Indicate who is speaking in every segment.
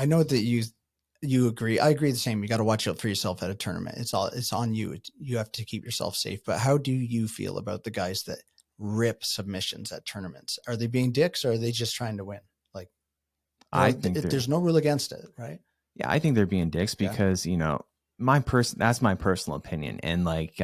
Speaker 1: I know that you agree. I agree the same. You got to watch out for yourself at a tournament. It's on you. You have to keep yourself safe. But how do you feel about the guys that rip submissions at tournaments? Are they being dicks or are they just trying to win? Like,
Speaker 2: I think
Speaker 1: there's no rule against it, right?
Speaker 2: Yeah, I think they're being dicks because, that's my personal opinion. And like,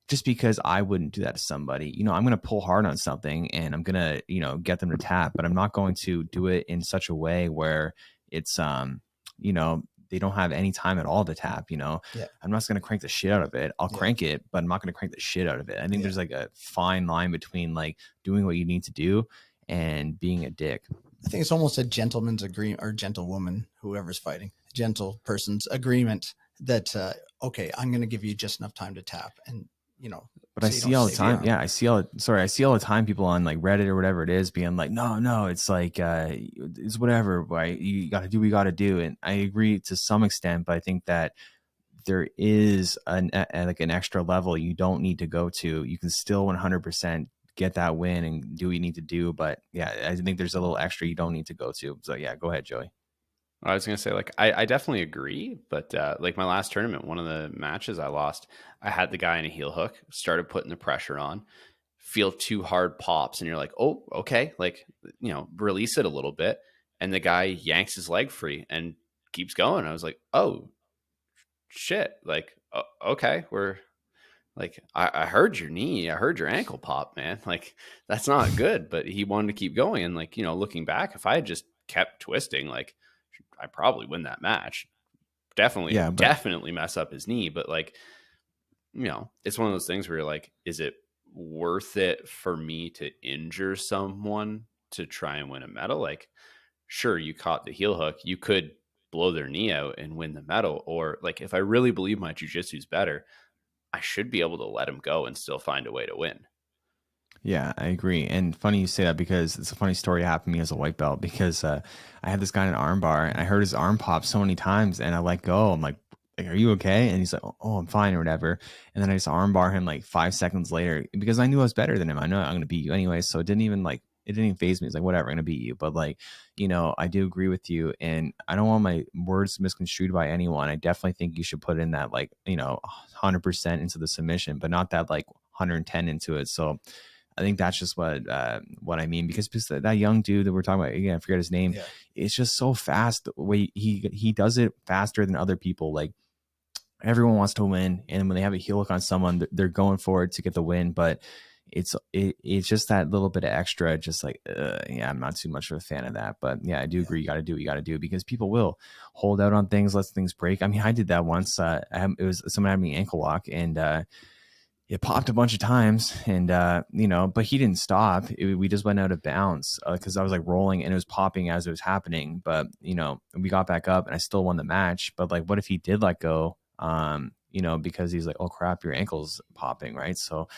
Speaker 2: just because I wouldn't do that to somebody, I'm going to pull hard on something and I'm going to, get them to tap, but I'm not going to do it in such a way where it's, they don't have any time at all to tap,
Speaker 1: Yeah.
Speaker 2: I'm not just going to crank the shit out of it. I'll crank it, but I'm not going to crank the shit out of it. I think there's like a fine line between like doing what you need to do and being a dick.
Speaker 1: I think it's almost a gentleman's agreement, or gentlewoman, whoever's fighting, gentle person's agreement that, okay, I'm going to give you just enough time to tap. And,
Speaker 2: but I see all the time. Yeah. I see all the time people on like Reddit or whatever it is being like, no, it's like, it's whatever, right? You got to do what you got to do. And I agree to some extent, but I think that there is like an extra level you don't need to go to. You can still 100% get that win and do what you need to do. But yeah, I think there's a little extra you don't need to go to. So yeah, go ahead, Joey.
Speaker 3: I was going to say, like, I definitely agree. But like my last tournament, one of the matches I lost, I had the guy in a heel hook, started putting the pressure on, feel 2 hard pops. And you're like, oh, okay. Like, release it a little bit. And the guy yanks his leg free and keeps going. I was like, oh, shit. Like, okay, we're like, I heard your knee. I heard your ankle pop, man. Like, that's not good. But he wanted to keep going. And like, looking back, if I had just kept twisting, like, I probably win that match. Definitely mess up his knee. But like, it's one of those things where you're like, is it worth it for me to injure someone to try and win a medal? Like, sure, you caught the heel hook. You could blow their knee out and win the medal. Or like, if I really believe my jiu-jitsu is better, I should be able to let him go and still find a way to win.
Speaker 2: Yeah, I agree. And funny you say that because it's a funny story happened to me as a white belt because I had this guy in an arm bar and I heard his arm pop so many times and I let go. I'm like, are you okay? And he's like, oh, I'm fine or whatever. And then I just arm bar him like 5 seconds later because I knew I was better than him. I know I'm going to beat you anyway. So it didn't even phase me. It's like, whatever, I'm going to beat you. But like, I do agree with you and I don't want my words misconstrued by anyone. I definitely think you should put in that 100% into the submission, but not that like 110 into it. So I think that's just what I mean, because that young dude that we're talking about, again, I forget his name. Yeah. It's just so fast. The way he does it faster than other people. Like everyone wants to win, and when they have a heel hook on someone, they're going for it to get the win. But it's just that little bit of extra. Just like I'm not too much of a fan of that. But yeah, I do agree. You got to do what you got to do because people will hold out on things, let things break. I mean, I did that once. It was someone had me ankle lock and. It popped a bunch of times and, but he didn't stop. We just went out of bounds because I was like rolling and it was popping as it was happening. But, we got back up and I still won the match. But like, what if he did let go, because he's like, oh crap, your ankle's popping. Right. So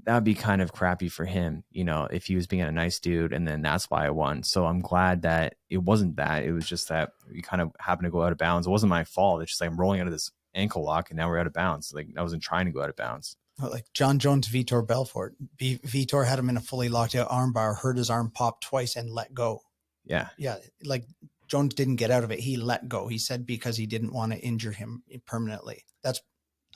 Speaker 2: that'd be kind of crappy for him, if he was being a nice dude and then that's why I won. So I'm glad that it wasn't that. It was just that we kind of happened to go out of bounds. It wasn't my fault. It's just like I'm rolling out of this ankle lock and now we're out of bounds. Like I wasn't trying to go out of bounds.
Speaker 1: Like John Jones, Vitor Belfort. Vitor had him in a fully locked out arm bar, heard his arm pop twice and let go.
Speaker 2: Yeah.
Speaker 1: Yeah. Like Jones didn't get out of it. He let go. He said because he didn't want to injure him permanently.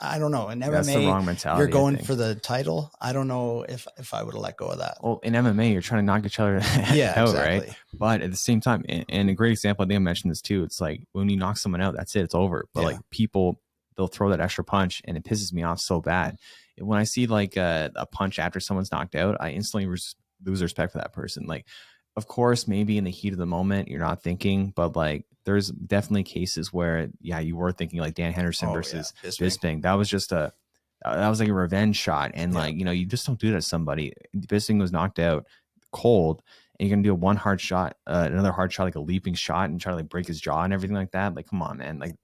Speaker 1: I don't know. In MMA,
Speaker 2: that's the wrong mentality.
Speaker 1: You're going for the title. I don't know if I would have let go of that.
Speaker 2: Well, in MMA, you're trying to knock each other out, exactly. Right? But at the same time, and a great example, I think I mentioned this too. It's like when you knock someone out, that's it. It's over. But like people, they'll throw that extra punch and it pisses me off so bad. When I see like a punch after someone's knocked out, I instantly lose respect for that person. Like, of course, maybe in the heat of the moment, you're not thinking, but like, there's definitely cases where, you were thinking like Dan Henderson versus Bisping. That was just that was like a revenge shot. And like, you just don't do that to somebody. Bisping was knocked out cold and you're going to do a one hard shot, another hard shot, like a leaping shot and try to like break his jaw and everything like that. Like, come on, man. Like,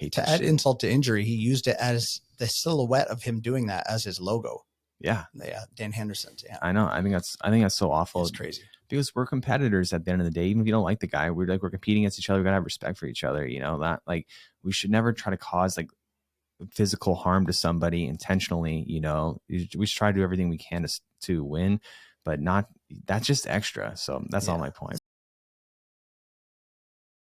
Speaker 1: to add insult to injury, he used it as the silhouette of him doing that as his logo.
Speaker 2: Yeah.
Speaker 1: Dan Henderson's. Yeah.
Speaker 2: I know. I think that's so awful.
Speaker 1: It's crazy
Speaker 2: because we're competitors at the end of the day. Even if you don't like the guy, we're competing against each other. We gotta have respect for each other. That like we should never try to cause like physical harm to somebody intentionally. We should try to do everything we can to win, but not, that's just extra. So that's all my point.